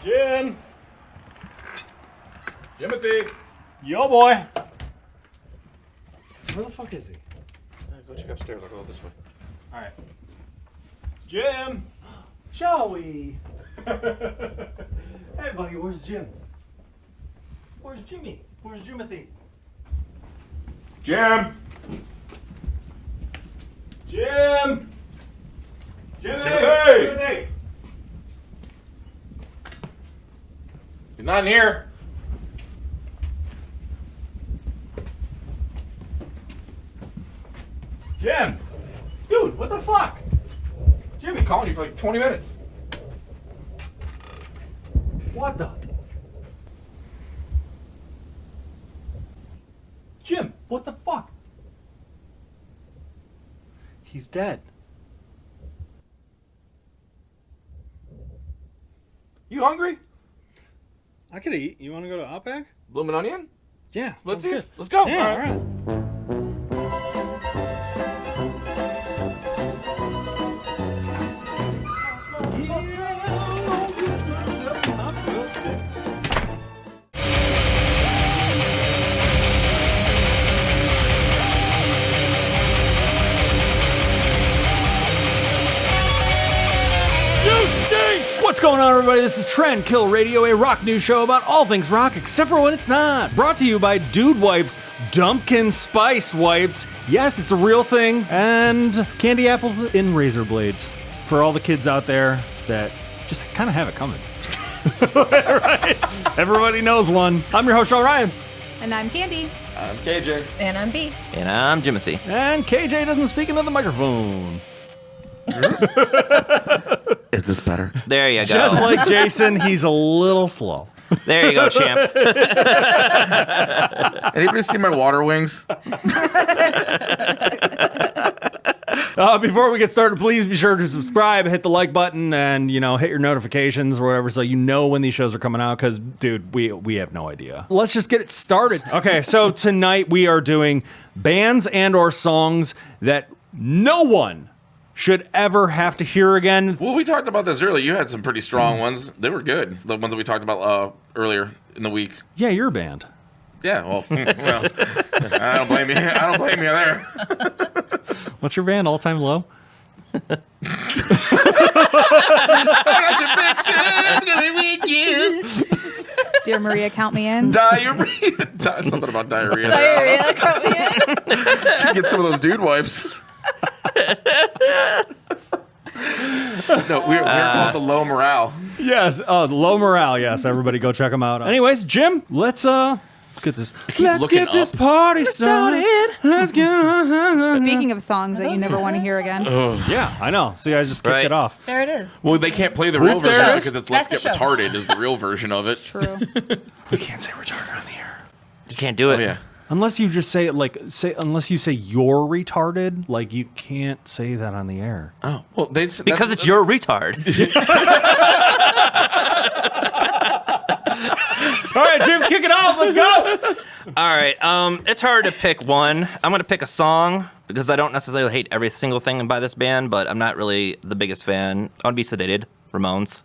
Jim! Jimothy! Yo, boy! Where the fuck is he? Go check upstairs. I'll go this way. Alright. Jim! Joey! Hey, buddy, where's Jim? Where's Jimmy? Where's Jimothy? Jim! Jim! Jimmy! Jimothy! He's not in here. Jim! Dude, what the fuck? Jimmy, calling you for like 20 minutes. What the? Jim, what the fuck? He's dead. You hungry? I could eat. You want to go to Outback? Bloomin' Onion? Yeah, Let's sounds eat. good. Let's go. Yeah, all right. What's going on, everybody? This is Trend Kill Radio, a rock news show about all things rock, except for when it's not. Brought to you by Dude Wipes, Dumpkin Spice Wipes. Yes, it's a real thing. And candy apples in razor blades. For all the kids out there that just kind of have it coming. Right? Everybody knows one. I'm your host, Sean Ryan. And I'm Candy. I'm KJ. And I'm B. And I'm Jimothy. And KJ doesn't speak into the microphone. Is this better? There you go. Just like Jason, he's a little slow. There you go, champ. Anybody see my water wings? Before we get started, please be sure to subscribe, hit the like button, and, hit your notifications or whatever so you know when these shows are coming out, because, dude, we have no idea. Let's just get it started. Okay, so tonight we are doing bands and or songs that no one should ever have to hear again. Well, we talked about this earlier. You had some pretty strong ones. They were good. The ones that we talked about earlier in the week. Yeah, you're a band. Yeah, well, I don't blame you. I don't blame you there. What's your band, All Time Low? I got your bitch with you. Dear Maria, count me in. Diarrhea. Something about diarrhea. Diarrhea, count me in. Should get some of those dude wipes. No, we're called the low morale. Yes, the low morale. Yes, everybody go check them out. Anyways, Jim, let's get this. Let's get this party started. Let's get. Speaking of songs that you never want to hear again. Yeah, I know. See, I just kicked it off. There it is. Well, they can't play the real There version it is. because it's "Let's That's Get the show. Retarded" is the real version of it. True. We can't say retarded on the air You can't do it. Oh yeah. unless you just say it unless you say you're retarded. Like you can't say that on the air. Oh well, Because it's your retard. All right, Jim, kick it off. Let's go. All right. It's hard to pick one. I'm going to pick a song because I don't necessarily hate every single thing by this band, but I'm not really the biggest fan. I want to be sedated. Ramones.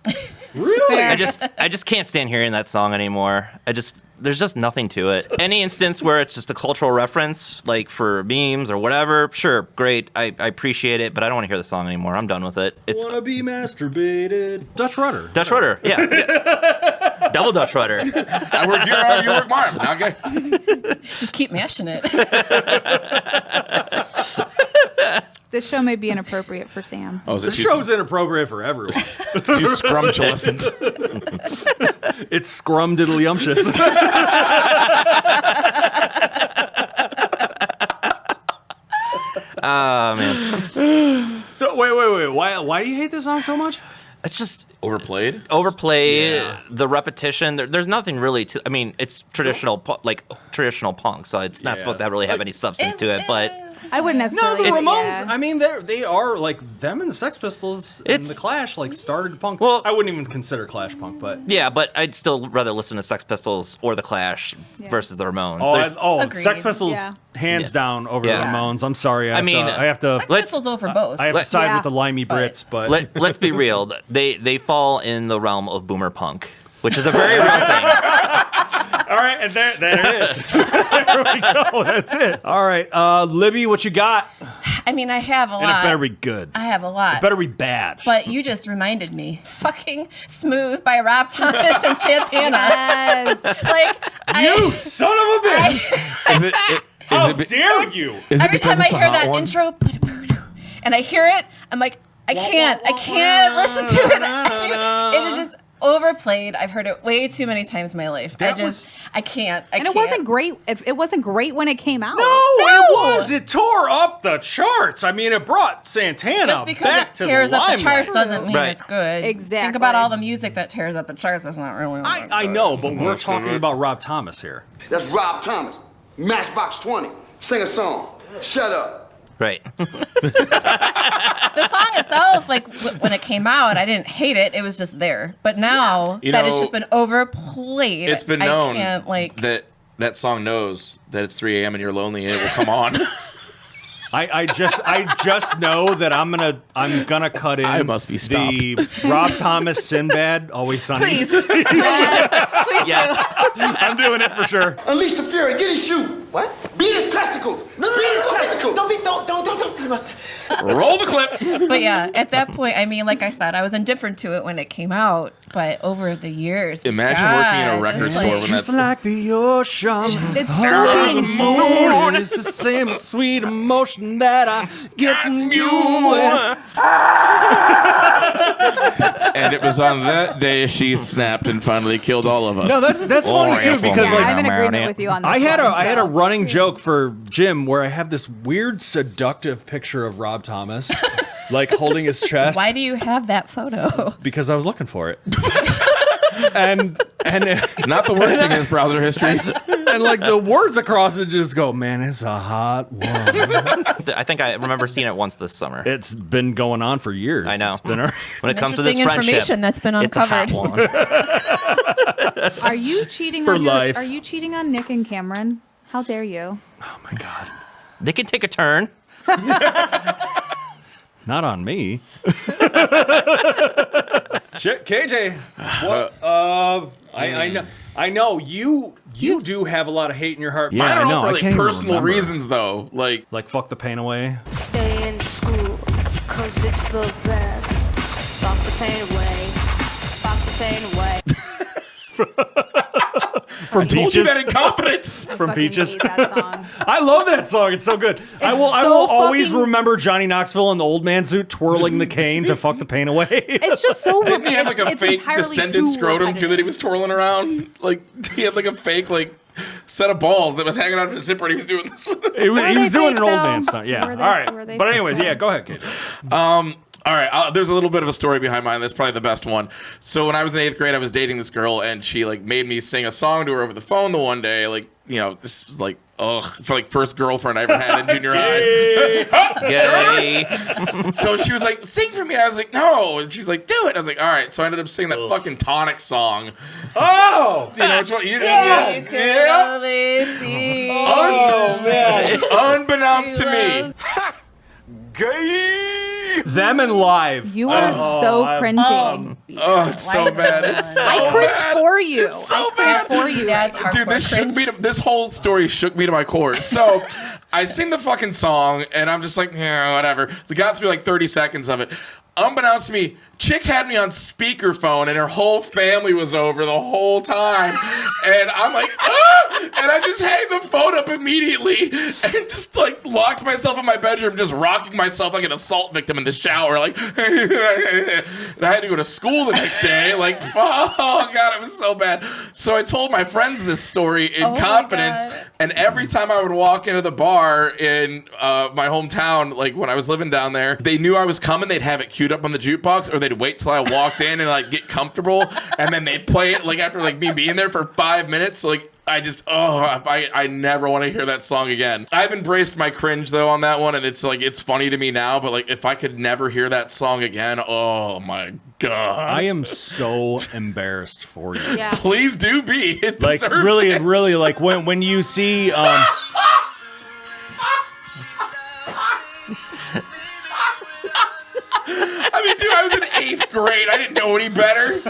Really? Fair. I just can't stand hearing that song anymore. There's just nothing to it. Any instance where it's just a cultural reference, like for memes or whatever, sure, great. I appreciate it, but I don't want to hear the song anymore. I'm done with it. It's Wanna be masturbated. Dutch Rudder. Dutch Rudder, yeah. Double Dutch Rudder. I work your you work mine. Okay. Just keep mashing it. This show may be inappropriate for Sam. Oh, is it The show's inappropriate for everyone. It's too scrumptious. It's scrum-diddly-umptious. Oh, man. So, wait. Why do you hate this song so much? It's just Overplayed. overplayed, the repetition. There's nothing really to. I mean, it's traditional punk, so it's not Yeah. supposed to really have any substance to it. But I wouldn't No, necessarily. the It's- Ramones. Yeah. I mean, they are like them and the Sex Pistols and the Clash. Like started punk. Well, I wouldn't even consider Clash punk, but yeah, but I'd still rather listen to Sex Pistols or the Clash versus the Ramones. There's- Agreed. Sex Pistols Yeah. hands down over Yeah. the Ramones. I'm sorry. I mean, have to. Sex Let's- Pistols over both. I have to side Yeah. with the limey Brits, but let's be real. They fall in the realm of boomer punk. which is a very real thing. All right, and there it is. There we go. That's it. All right, Libby, what you got? I mean, I have a And it lot. better be good. I have a lot. It better be bad. But you just reminded me. Fucking Smooth by Rob Thomas and Santana. Yes. Like, You son of a bitch! Is it How dare you? Is it every because time I it's a hear hot that one? intro, and I hear it, I'm like, I can't listen to it. It is just overplayed. I've heard it way too many times in my life. I can't. And it wasn't great. It wasn't great when it came out. No, it was. It tore up the charts. I mean, it brought Santana Just because back it to tears the up the limelight. charts doesn't mean Right. it's good. Exactly. Think about all the music that tears up the charts. That's not really. I know, but we're talking about Rob Thomas here. That's Rob Thomas. Matchbox 20. Sing a song. Shut up. Right. The song itself, like when it came out, I didn't hate it. It was just there. But now You that it's know, just been overplayed, It's been known I can't, like, that song knows that it's 3 a.m. and you're lonely and it will come on. I just know that I'm gonna cut in. I must be stopped. The Rob Thomas Sinbad, Always Sunny. please, please, please. Yes. I'm doing it for sure. Unleash the fury. Get his shoe. What? Beat his testicles. Beat his testicles. Don't be must. Roll the clip. But yeah, at that point, I mean, like I said, I was indifferent to it when it came out, but over the years, Imagine working in a record just store like- when Just that's like the ocean. It's There still is a being moon. It's the same sweet emotion that I get from you. And it was on that day she snapped and finally killed all of us. No, that's funny too because Yeah, like I'm in agreement with you on this. I had one, I had a so. running joke for Jim where I have this weird seductive picture of Rob Thomas, like holding his chest. Why do you have that photo? Because I was looking for it. and Not the worst thing in his browser history. and like the words across it just go, man, it's a hot one. I think I remember seeing it once this summer. It's been going on for years. I know. It's been When it comes to this Interesting friendship, information that's been it's a hot uncovered. one. Are you cheating For on life. Are you cheating on Nick and Cameron? How dare you? Oh my god. They can take a turn. Not on me. Shit, KJ. What? I know you do have a lot of hate in your heart. I but don't know I for like can't even personal remember. reasons though. Like Like fuck the pain away. Stay in school, cause it's the best. Fuck the pain away. Fuck the pain away. From told you Peaches. that in confidence. I From fucking Peaches. hate that song. I love that song. It's so good. I will so always fucking- remember Johnny Knoxville in the old man suit twirling the cane to fuck the pain away. It's just so. Didn't he have like a it's fake entirely distended too scrotum too that he repetitive. was twirling around? Like he had like a fake like set of balls that was hanging out of his zipper and he was doing this with it. He was, Were he they was doing fake, an old though? man stunt. Yeah. Were they- All right. were they But fake, anyways, though? yeah, go ahead, KJ. All right, there's a little bit of a story behind mine. That's probably the best one. So when I was in 8th grade, I was dating this girl, and she like made me sing a song to her over the phone the one day. Like, you know, this was like, for like first girlfriend I ever had in junior high. Gay. So she was like, sing for me. I was like, no. And she's like, do it. I was like, all right. So I ended up singing that fucking Tonic song. Oh, you know which one? You Yeah. could only see. Oh man! Unbeknownst to me. Them and live. You are so cringy. Oh, it's so bad. It's so I cringe bad. for you. so I bad. cringe for you. That's right now. Dude, this hardcore shook me. cringe. This whole story shook me to my core. So, I sing the fucking song, and I'm just like, yeah, whatever. We got through like 30 seconds of it. Unbeknownst to me, chick had me on speakerphone, and her whole family was over the whole time. And I'm like, ah! And I just hang the phone up immediately, and just like locked myself in my bedroom, just rocking myself like an assault victim in the shower. Like, and I had to go to school the next day. Like, oh god, it was so bad. So I told my friends this story in Oh my confidence, God. and every time I would walk into the bar in my hometown, like when I was living down there, they knew I was coming. They'd have it queued up on the jukebox, or they'd wait till I walked in and like get comfortable, and then they'd play it like after like me being there for 5 minutes. So, like I never want to hear that song again. I've embraced my cringe though on that one, and it's like it's funny to me now, but like if I could never hear that song again, oh my god. I am so embarrassed for you. Yeah. Please do be. It Like deserves really, it. really, like when you see I mean, dude, I was in 8th Great. I didn't know any better.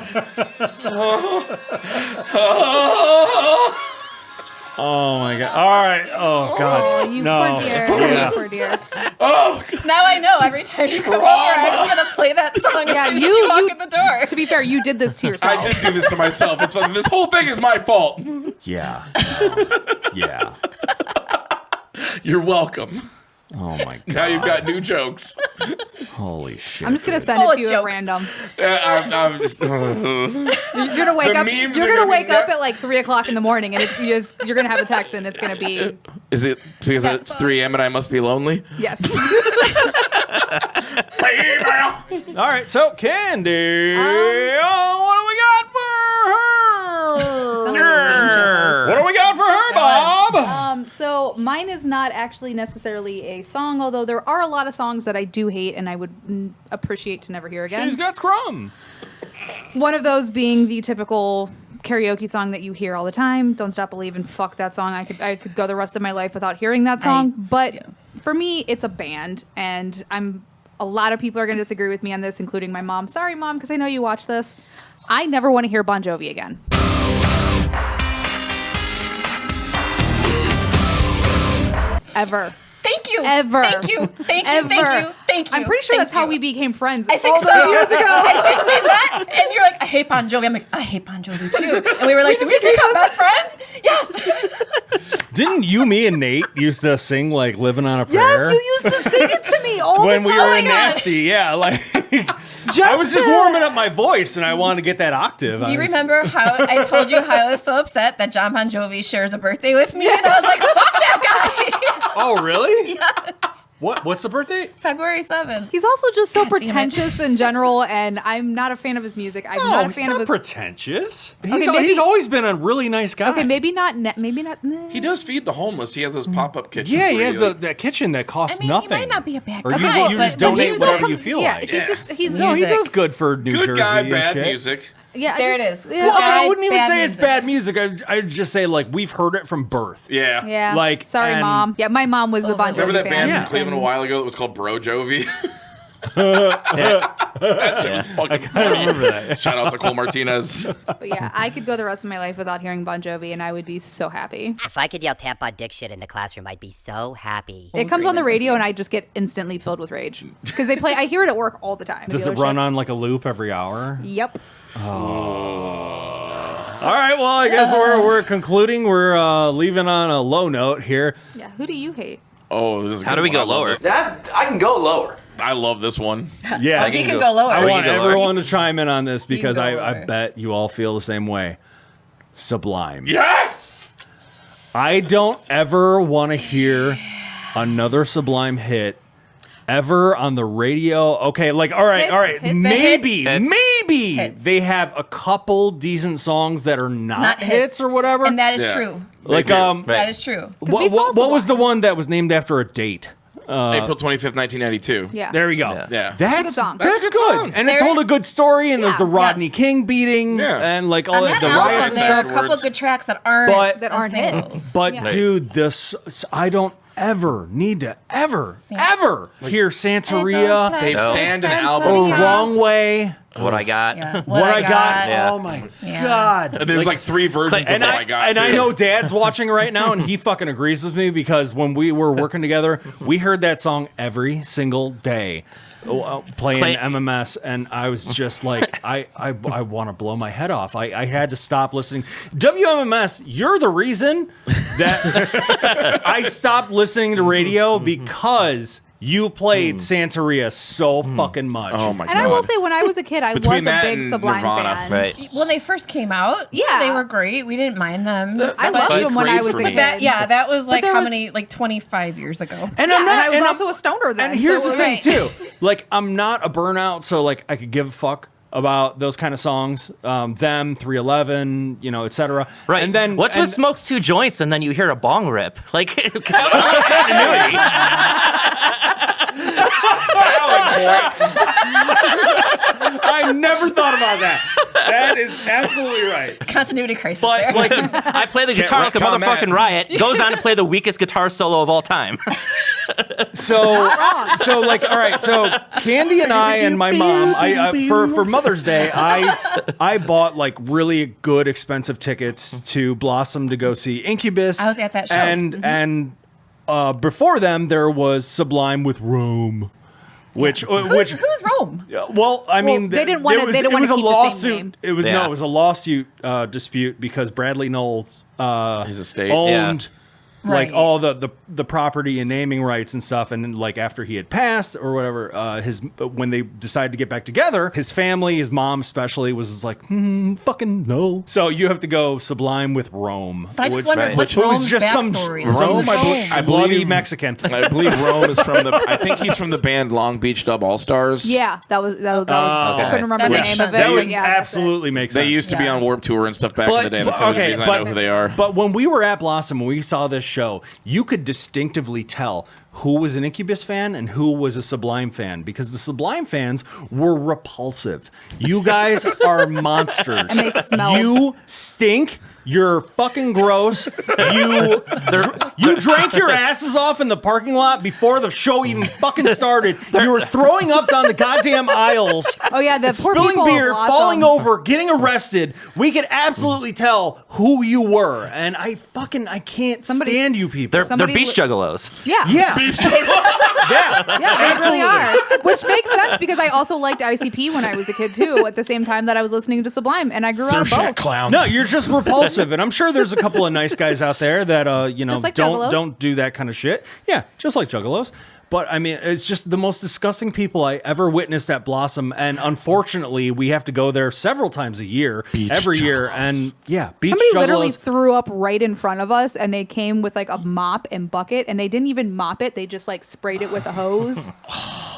Oh my god. All right. Oh god. Oh, you no. poor dear. Yeah. You poor dear. Oh, Now I know every time you come over, I'm just gonna play that song Yeah, as soon as you walk you- in the door. To be fair, you did this to yourself. I did do this to myself. It's this whole thing is my fault. Yeah. Yeah. You're welcome. Oh my god. Now you've got new jokes. Holy shit. I'm just gonna send Full it of to you at jokes. random. I'm just. You're gonna wake The up. memes You're are gonna gonna be wake up nuts. at like 3 o'clock in the morning, and you're gonna have a text, and it's gonna be Is it because Yeah. it's 3 a.m. and I must be lonely? yes. All right. So Candy, what do we got for her? Sound like a game show host. What do we got for her, Bob? So mine is not actually necessarily a song, although there are a lot of songs that I do hate and I would appreciate to never hear again. She's got scrum. One of those being the typical karaoke song that you hear all the time. Don't Stop Believin'. Fuck that song. I could go the rest of my life without hearing that song. But for me, it's a band, and a lot of people are going to disagree with me on this, including my mom. Sorry, Mom, because I know you watch this. I never want to hear Bon Jovi again. Ever. Thank you. Ever. Thank you. Thank you. Ever. Thank you. Thank you. I'm pretty sure Thank that's how you. we became friends I think all so. those years ago. I think we met, and you're like, I hate Bon Jovi. I'm like, I hate Bon Jovi too. And we were like, did we become best friends? Yes. Didn't you, me, and Nate used to sing like "Living on a Prayer"? Yes, you used to sing it to me all when the we time. were in Nasty. Yeah, like Just I was just to- warming up my voice, and I wanted to get that octave. Do you remember how I told you how I was so upset that John Bon Jovi shares a birthday with me? And I was like, fuck that guy. Oh, really? Yes. What's the birthday? February 7th. He's also just so God damn it. pretentious in general, and I'm not a fan of his music. I'm No, not a he's fan not of his. pretentious. maybe- He's always been a really nice guy. Okay, maybe not. Maybe not. Nah. He does feed the homeless. He has those pop-up kitchens. Yeah, he where has you, like- that kitchen that costs I mean, nothing. he might not be a bad Or guy. you but- just but donate he's whatever a- you feel Yeah, like. he just he's No, he Music. does good for New Good Jersey guy, and bad shit. music. Yeah, There it is. Yeah, Well, I Bad- wouldn't even bad say it's music. bad music. I'd just say like we've heard it from birth. Yeah. yeah. Like, sorry, and- Mom. Yeah, my mom was the Bon Jovi Remember that fan. band Yeah. from Cleveland a while ago that was called Bro Jovi? Yeah. That shit was fucking I funny. remember that. Shout out to Cole Martinez. But yeah, I could go the rest of my life without hearing Bon Jovi, and I would be so happy. If I could yell tampon dick shit in the classroom, I'd be so happy. It comes on the radio, and I just get instantly filled with rage because they play. I hear it at work all the time. Does it Dealership. run on like a loop every hour? Yep. All right, well, I guess we're concluding. We're leaving on a low note here. Yeah. Who do you hate? Oh, this is a How good do we one. go I love lower? it. That I can go lower. I love this one. Yeah, He can go lower. I We want can go lower. everyone to chime in on this because go I lower. bet you all feel the same way. Sublime. Yes! I don't ever want to hear another Sublime hit ever on the radio. Okay, like all right, Hits. maybe Hits. maybe Hits. they have a couple decent songs that are not Not hits hits. or whatever. And that is Yeah. true. like do. um, That is true. we saw what was Sublime. the one that was named after a date? April 25th, 1992. Yeah. There we go. Yeah. Yeah. That's good song. That's That's a good good. song. And it There- told a good story. And there's Yeah. the Rodney Yes. King beating Yeah. and like all On the that riots album, and there are stuff. a couple of good tracks that aren't But- That a aren't single. hits. But Yeah. dude, this I don't ever need to ever hear Santeria They No. stand an or album. Wrong Way. What I got. Yeah. What I got. Yeah. Oh my Yeah. god. There's like 3 versions of And what I got. and too. I know Dad's watching right now, and he fucking agrees with me because when we were working together, we heard that song every single day, playing MMS, and I was just like, I want to blow my head off. I had to stop listening. WMMS, you're the reason that I stopped listening to radio because you played Santeria so fucking much. Oh my god. And I will say, when I was a kid, I Between was a that big and Sublime Nirvana. fan. Right. When they first came out, Yeah. they were great. We didn't mind them. I But- loved them when I great was for a me. kid. that was like there how was- many, like 25 years ago. And Yeah, I'm not. and I was and also a stoner then. And here's so the thing like- too. Like I'm not a burnout, so like I could give a fuck about those kind of songs. Them, 311, etc. Right. And then what's and, with smokes 2 joints and then you hear a bong rip? Like continuity. I never thought about that. That is absolutely right. Continuity crisis. But there. like, I play the guitar like a retcon that. motherfucking riot. Goes on to play the weakest guitar solo of all time. So like, all right. So Candy and I and my mom, for Mother's Day, I bought like really good, expensive tickets to Blossom to go see Incubus. I was at that show. And before them, there was Sublime with Rome. Who's Rome? Well, I mean, they didn't want to. They didn't want to keep the same name. It was it was a lawsuit dispute because Bradley Knowles His estate. owned like Right. all the property and naming rights and stuff, and then, like after he had passed or whatever, when they decided to get back together, his family, his mom especially, was just like, fucking no. So you have to go Sublime with Rome, But I just wondered right. what's which was Rome's just some backstory is. Rome, I bloody believe Mexican. I believe Rome is from I think he's from the band Long Beach Dub All Stars. Yeah, that was. I couldn't remember That the makes name sense. of it. That but would yeah, that's it. absolutely make sense. They used to be Yeah. on Warped Tour and stuff back in the day. That's the only reason I know who they are. But when we were at Blossom, when we saw this show, you could distinctively tell who was an Incubus fan and who was a Sublime fan, because the Sublime fans were repulsive. You guys are monsters. And they smell. You stink. You're fucking gross. You drank your asses off in the parking lot before the show even fucking started. You were throwing up down the goddamn aisles. Oh yeah, the poor Spilling people. beer, Blossom. falling over, getting arrested. We could absolutely tell who you were, and I can't stand you people. They're Somebody beach juggalos. Yeah. yeah, Yeah, they really are. Which makes sense because I also liked ICP when I was a kid too. At the same time that I was listening to Sublime, and I grew out Surf of shack both. clowns. No, you're just repulsive, and I'm sure there's a couple of nice guys out there that Just like Juggalos. don't do that kind of shit. Yeah, just like Juggalos. But I mean, it's just the most disgusting people I ever witnessed at Blossom, and unfortunately, we have to go there several times a year, every year, and beach Somebody Juggalos. literally threw up right in front of us, and they came with like a mop and bucket, and they didn't even mop it. They just like sprayed it with a hose,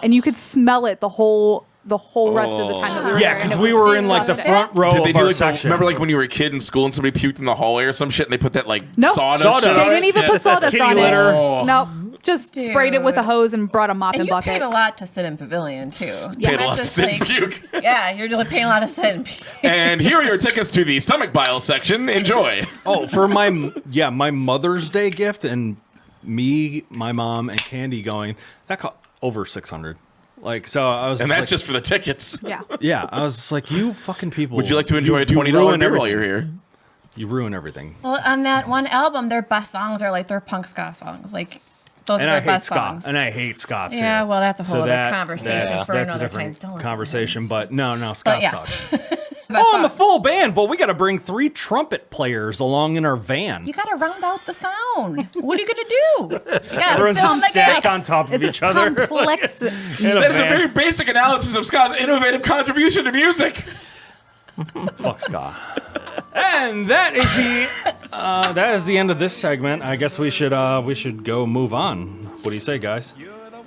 and you could smell it the whole rest of the time that we were there. Yeah, and because it we was were in like the disgusting. front row Did they of do our like section. remember like when you were a kid in school and somebody puked in the hallway or some shit and they put that like Nope. sawdust? Sawdust. shit They on didn't it? even put sawdust Kitty on litter. it. Nope. Just sprayed it with a hose and brought a mop And and you bucket. paid a lot to sit in Pavilion too. Yeah. Paid a Not lot to just, sit and like- puke. Yeah, you're really paying a lot to sit and puke. And here are your tickets to the stomach bile section. Enjoy. Oh, for my Mother's Day gift, and me, my mom, and Candy going, that cost over $600. Like, so I was, And that's like, just for the tickets. Yeah. yeah. I was just like, you fucking people. Would you like to enjoy a $20 ruin beer while everything. you're here? You ruin everything. Well, on that one album, their best songs are like their punk ska songs. Like those And are I their hate best ska. songs. And I hate ska too. Yeah, well, that's a whole other that- conversation that's- for that's another a different time. Don't listen to conversation. him. But no, ska But yeah. sucks. Best I'm a song. full band, but we got to bring 3 trumpet players along in our van. You gotta round out the sound. What are you gonna do? You gotta Everyone's fill just the stacked gap. on top of It's each other. complex. In a That is a van. very basic analysis of ska's innovative contribution to music. Fuck ska. And that is the end of this segment. I guess we should go move on. What do you say, guys?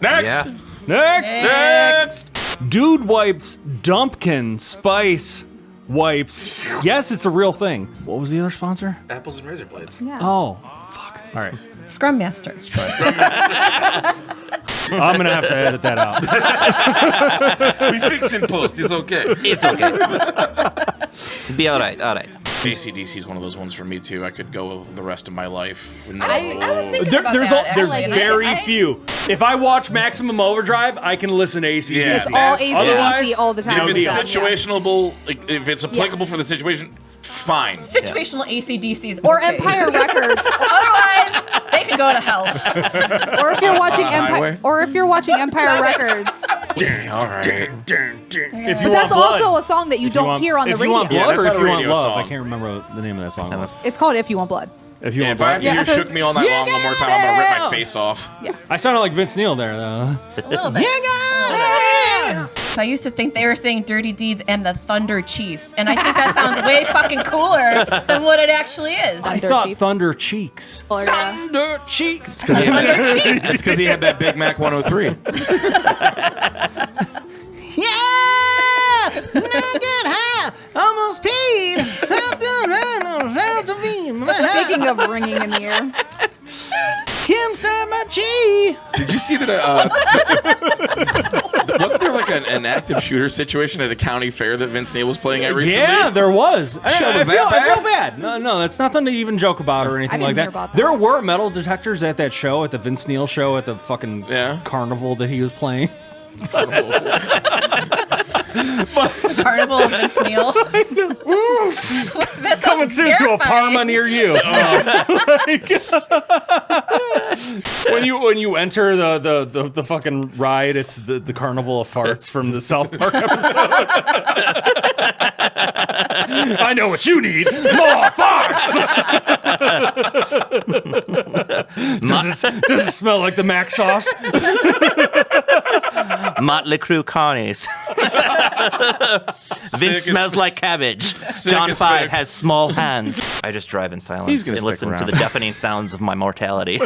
Next. Yeah. Next. Dude wipes Dumpkin Spice wipes. Yes, it's a real thing. What was the other sponsor? Apples and razor blades. Yeah. Oh, fuck. All right. Scrum Master. I'm gonna have to edit that out. We fix in post. It's okay. It's okay. Be all right. All right. AC/DC is one of those ones for me too. I could go the rest of my life. With no, I was thinking about There's that. there's actually. very I- few. If I watch Maximum Overdrive, I can listen to AC/DC. Yeah. It's all Otherwise, AC/DC all the time. if it's deal. situational, like, if it's applicable for the situation, fine. Situational AC/DCs. Or okay. Empire Records. Otherwise, they can go to hell. Or if you're watching Highway? Empire. Or if you're watching Empire Records. All right. If you But want that's blood. also a song that you don't hear on the If radio. you want Yeah, blood that's or not if a you want radio love, song. I can't remember what the name of that song was. It's called If You Want Blood. If you Yeah, want if I have blood. to hear "Shook Me All Night Long" one more time, I'm gonna rip my face off. I sounded like Vince Neil there, though. A little bit. So I used to think they were saying Dirty Deeds and the Thunder Chief. And I think that sounds way fucking cooler than what it actually is. I Thunder thought Chief. Thunder Cheeks. Or, Thunder Cheeks. It's because he had that Big Mac 103. Yeah! Get high! Almost paid! Speaking of ringing in the air. Kim Samachi! Did you see that Wasn't there like an active shooter situation at a county fair that Vince Neil was playing at recently? Yeah, there was. Shit, I was that feel bad? bad. No, that's nothing to even joke about or anything I like didn't that. hear about that. There were metal detectors at that show, at the Vince Neil show, at the fucking carnival that he was playing. Carnival of Vince Neil. Coming soon to a Parma near you. when you enter the fucking ride, it's the Carnival of Farts from the South Park episode. I know what you need. More farts. Does it smell like the Mac sauce? Motley Crue Connies. Vince smells like cabbage. John 5 has small hands. I just drive in silence and listen to the deafening sounds of my mortality.